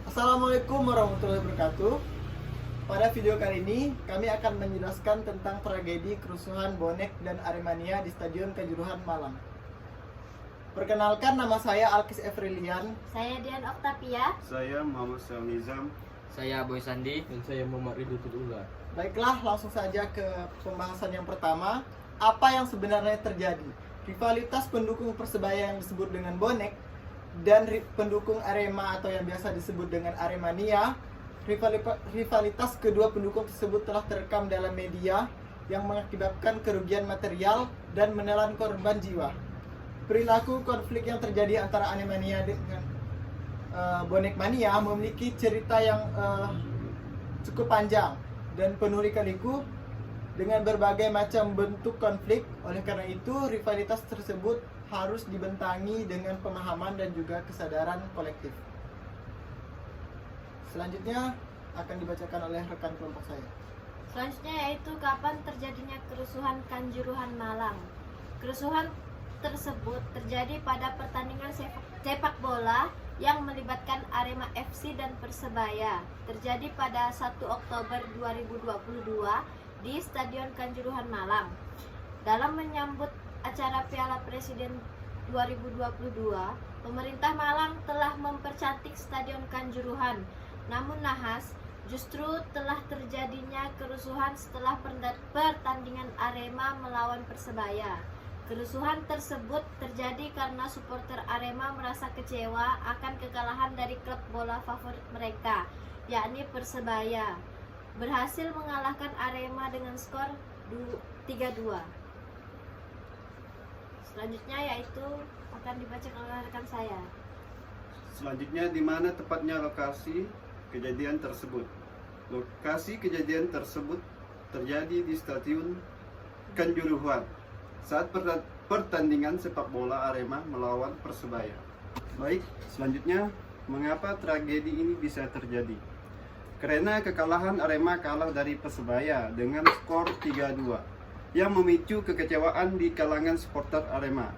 Assalamualaikum warahmatullahi wabarakatuh. Pada video kali ini kami akan menjelaskan tentang tragedi kerusuhan bonek dan Aremania di Stadion Kanjuruhan Malang. Perkenalkan, nama saya Alkis Efrilian. Saya Dian Oktavia. Saya Muhammad Nizam. Saya Boy Sandi. Dan saya Muhammad Ridho Tudula. Baiklah, langsung saja ke pembahasan yang pertama. Apa yang sebenarnya terjadi? Rivalitas pendukung Persebaya yang disebut dengan bonek dan pendukung Arema atau yang biasa disebut dengan Aremania. Rivalitas kedua pendukung tersebut telah terekam dalam media yang mengakibatkan kerugian material dan menelan korban jiwa. Perilaku konflik yang terjadi antara Aremania dengan bonek mania memiliki cerita yang cukup panjang dan penuh lika-liku dengan berbagai macam bentuk konflik. Oleh karena itu, rivalitas tersebut harus dibentangi dengan pemahaman dan juga kesadaran kolektif. Selanjutnya akan dibacakan oleh rekan kelompok saya. Selanjutnya yaitu kapan terjadinya kerusuhan Kanjuruhan Malang. Kerusuhan tersebut terjadi pada pertandingan sepak bola yang melibatkan Arema FC dan Persebaya. Terjadi pada 1 Oktober 2022 di Stadion Kanjuruhan Malang. Dalam menyambut acara Piala Presiden 2022, pemerintah Malang telah mempercantik Stadion Kanjuruhan. Namun nahas, justru telah terjadinya kerusuhan setelah pertandingan Arema melawan Persebaya. Kerusuhan tersebut terjadi karena supporter Arema merasa kecewa akan kekalahan dari klub bola favorit mereka, yakni Persebaya, berhasil mengalahkan Arema dengan skor 3-2. Selanjutnya yaitu akan dibaca oleh rekan saya. Selanjutnya, di mana tepatnya lokasi kejadian tersebut? Lokasi kejadian tersebut terjadi di Stadion Kanjuruhan saat pertandingan sepak bola Arema melawan Persebaya. Baik, selanjutnya, mengapa tragedi ini bisa terjadi? Karena kekalahan Arema kalah dari Persebaya dengan skor 3-2 yang memicu kekecewaan di kalangan supporter Arema.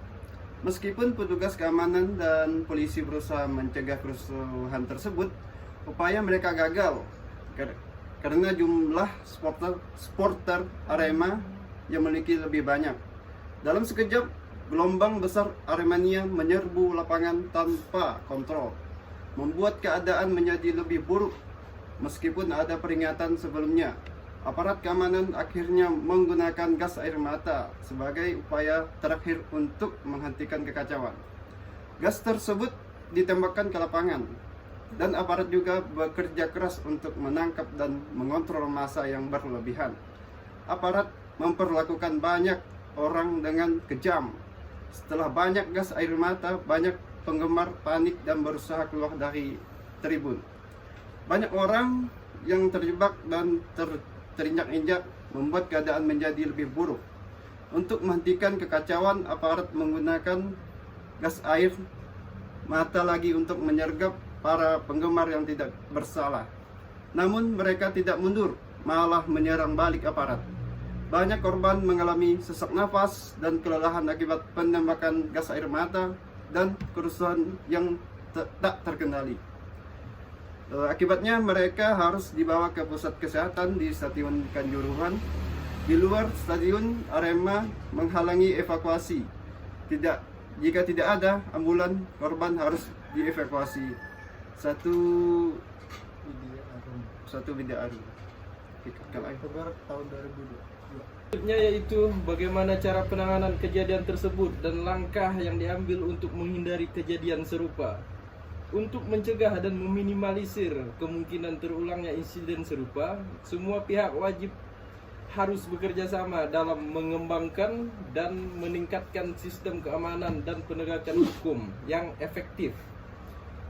Meskipun petugas keamanan dan polisi berusaha mencegah kerusuhan tersebut, upaya mereka gagal karena jumlah supporter Arema yang memiliki lebih banyak. Dalam sekejap, gelombang besar Aremania menyerbu lapangan tanpa kontrol, membuat keadaan menjadi lebih buruk. Meskipun ada peringatan sebelumnya, aparat keamanan akhirnya menggunakan gas air mata sebagai upaya terakhir untuk menghentikan kekacauan. Gas tersebut ditembakkan ke lapangan, dan aparat juga bekerja keras untuk menangkap dan mengontrol massa yang berlebihan. Aparat memperlakukan banyak orang dengan kejam. Setelah banyak gas air mata, banyak penggemar panik dan berusaha keluar dari tribun. Banyak orang yang terjebak dan terinjak-injak, membuat keadaan menjadi lebih buruk. Untuk menghentikan kekacauan, aparat menggunakan gas air mata lagi untuk menyergap para penggemar yang tidak bersalah. Namun mereka tidak mundur, malah menyerang balik aparat. Banyak korban mengalami sesak nafas dan kelelahan akibat penembakan gas air mata dan kerusuhan yang tak terkendali. Akibatnya mereka harus dibawa ke pusat kesehatan di Stadion Kanjuruhan. Di luar stadion, Arema menghalangi evakuasi. Jika tidak ada ambulan, korban harus dievakuasi satu Widya Arum. Oktober tahun 2022. Selanjutnya yaitu bagaimana cara penanganan kejadian tersebut dan langkah yang diambil untuk menghindari kejadian serupa. Untuk mencegah dan meminimalisir kemungkinan terulangnya insiden serupa, semua pihak wajib harus bekerja sama dalam mengembangkan dan meningkatkan sistem keamanan dan penegakan hukum yang efektif.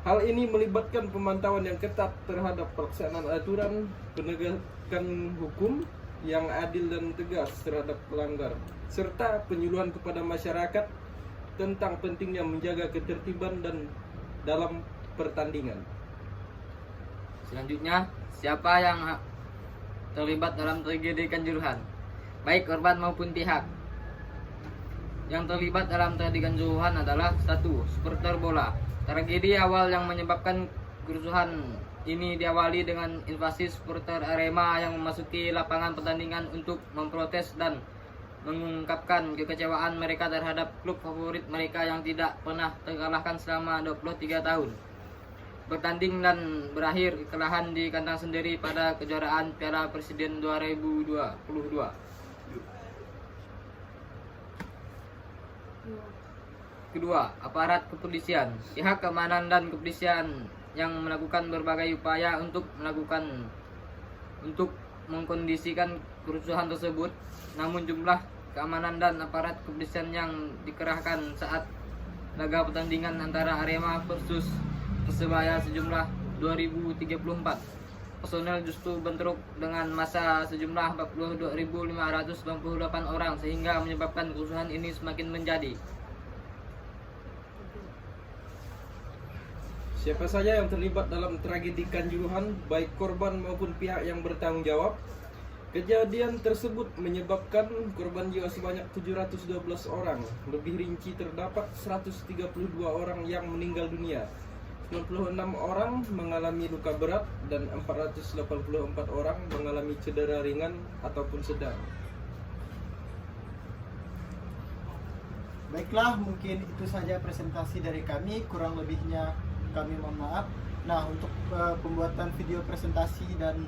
Hal ini melibatkan pemantauan yang ketat terhadap pelaksanaan aturan, penegakan hukum yang adil dan tegas terhadap pelanggar, serta penyuluhan kepada masyarakat tentang pentingnya menjaga ketertiban dan dalam pertandingan. Selanjutnya, siapa yang terlibat dalam tragedi Kanjuruhan? Baik korban maupun pihak yang terlibat dalam tragedi Kanjuruhan adalah 1. Supporter bola. Tragedi awal yang menyebabkan Kerusuhan ini diawali dengan invasi supporter Arema yang memasuki lapangan pertandingan untuk memprotes dan mengungkapkan kekecewaan mereka terhadap klub favorit mereka yang tidak pernah terkalahkan selama 23 tahun. Bertanding dan berakhir kekalahan di kandang sendiri pada kejuaraan Piala Presiden 2022. Kedua, aparat kepolisian. Pihak keamanan dan kepolisian yang melakukan berbagai upaya untuk mengkondisikan kerusuhan tersebut. Namun jumlah keamanan dan aparat kepolisian yang dikerahkan saat laga pertandingan antara Arema versus Persebaya sejumlah 2034 personel justru bentrok dengan massa sejumlah 42.598 orang sehingga menyebabkan kerusuhan ini semakin menjadi. Siapa saja yang terlibat dalam tragedi Kanjuruhan, baik korban maupun pihak yang bertanggung jawab. Kejadian tersebut menyebabkan korban jiwa sebanyak 712 orang. Lebih rinci terdapat 132 orang yang meninggal dunia. 96 orang mengalami luka berat dan 484 orang mengalami cedera ringan ataupun sedang. Baiklah, mungkin itu saja presentasi dari kami, kurang lebihnya kami mohon maaf. Nah, untuk pembuatan video presentasi dan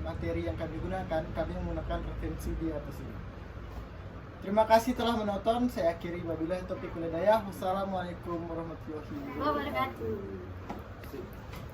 materi yang kami gunakan, kami menggunakan referensi di atas ini. Terima kasih telah menonton. Saya akhiri wabillahi taufiq wal hidayah. Wassalamualaikum warahmatullahi wabarakatuh. Wabarakatuh.